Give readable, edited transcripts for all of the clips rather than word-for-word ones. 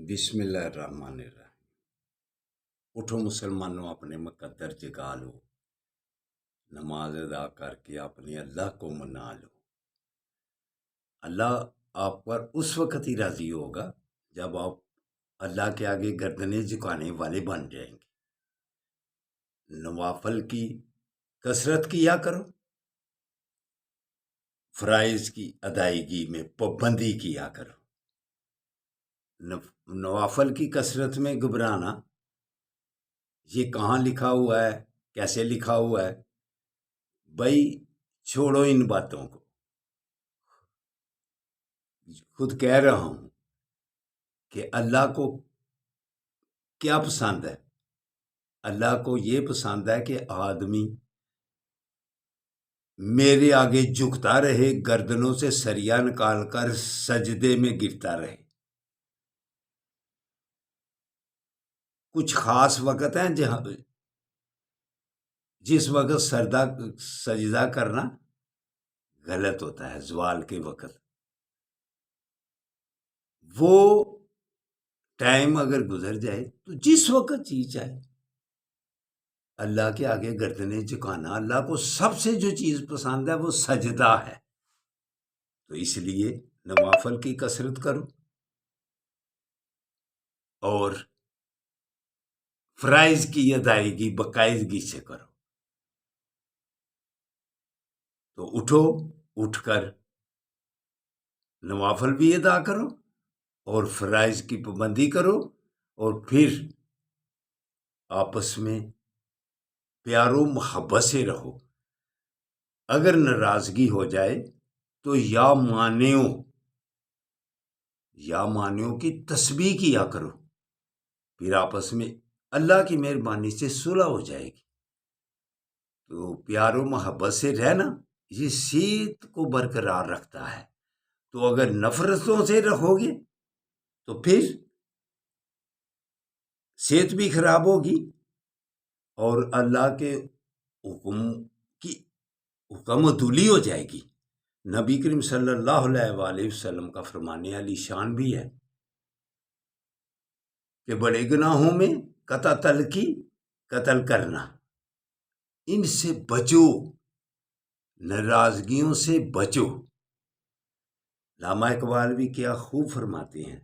بسم اللہ الرحمن الرحیم۔ اٹھو مسلمانوں، اپنے مقدر جگا لو، نماز ادا کر کے اپنے اللہ کو منا لو۔ اللہ آپ پر اس وقت ہی راضی ہوگا جب آپ اللہ کے آگے گردنیں جھکانے والے بن جائیں گے۔ نوافل کی کثرت کیا کرو، فرائض کی ادائیگی میں پابندی کیا کرو۔ نوافل کی کثرت میں گھبرانا، یہ کہاں لکھا ہوا ہے، کیسے لکھا ہوا ہے، بھائی چھوڑو ان باتوں کو۔ خود کہہ رہا ہوں کہ اللہ کو کیا پسند ہے۔ اللہ کو یہ پسند ہے کہ آدمی میرے آگے جھکتا رہے، گردنوں سے سریا نکال کر سجدے میں گرتا رہے۔ کچھ خاص وقت ہیں جس وقت سجدہ کرنا غلط ہوتا ہے، زوال کے وقت۔ وہ ٹائم اگر گزر جائے تو جس وقت جی چاہے اللہ کے آگے گردنیں جھکانا۔ اللہ کو سب سے جو چیز پسند ہے وہ سجدہ ہے، تو اس لیے نوافل کی کثرت کرو اور فرائض کی ادائیگی باقاعدگی سے کرو۔ تو اٹھو، اٹھ کر نوافل بھی ادا کرو اور فرائض کی پابندی کرو، اور پھر آپس میں پیار و محبت سے رہو۔ اگر ناراضگی ہو جائے تو یا مانیو کی تسبیح کیا کرو، پھر آپس میں اللہ کی مہربانی سے صلح ہو جائے گی۔ تو پیار و محبت سے رہنا یہ صحت کو برقرار رکھتا ہے۔ تو اگر نفرتوں سے رہو گے تو پھر صحت بھی خراب ہوگی اور اللہ کے حکم عدولی ہو جائے گی۔ نبی کریم صلی اللہ علیہ وآلہ وسلم کا فرمان علی شان بھی ہے کہ بڑے گناہوں میں قتل کرنا، ان سے بچو، ناراضگیوں سے بچو۔ علامہ اقبال بھی کیا خوب فرماتے ہیں،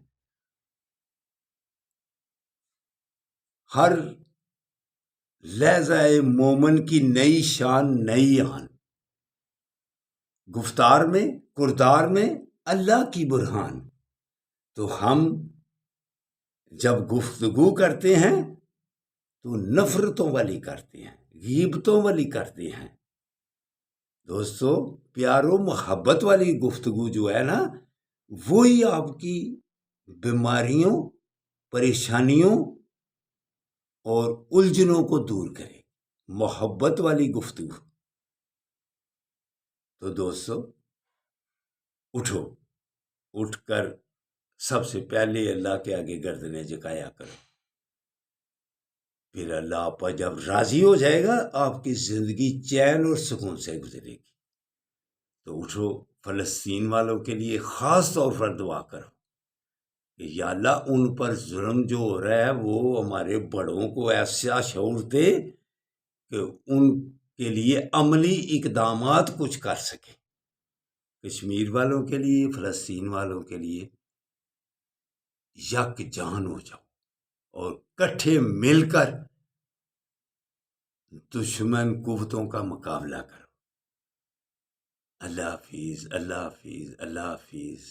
ہر لہجہ مومن کی نئی شان نئی آن، گفتار میں کردار میں اللہ کی برہان۔ تو ہم جب گفتگو کرتے ہیں تو نفرتوں والی کرتے ہیں، غیبتوں والی کرتے ہیں۔ دوستو، پیار و محبت والی گفتگو جو ہے نا، وہی آپ کی بیماریوں، پریشانیوں اور الجھنوں کو دور کرے، محبت والی گفتگو۔ تو دوستو اٹھو، اٹھ کر سب سے پہلے اللہ کے آگے گردنیں جھکایا کرو، پھر اللہ آپ پر جب راضی ہو جائے گا آپ کی زندگی چین اور سکون سے گزرے گی۔ تو اٹھو، فلسطین والوں کے لیے خاص طور پر دعا کرو کہ یا اللہ ان پر ظلم جو ہو رہا ہے وہ ہمارے بڑوں کو ایسا شعور دے کہ ان کے لیے عملی اقدامات کچھ کر سکے۔ کشمیر والوں کے لیے، فلسطین والوں کے لیے یک جان ہو جاؤ اور کٹھے مل کر دشمن قوتوں کا مقابلہ کرو۔ اللہ حافظ، اللہ حافظ، اللہ حافظ۔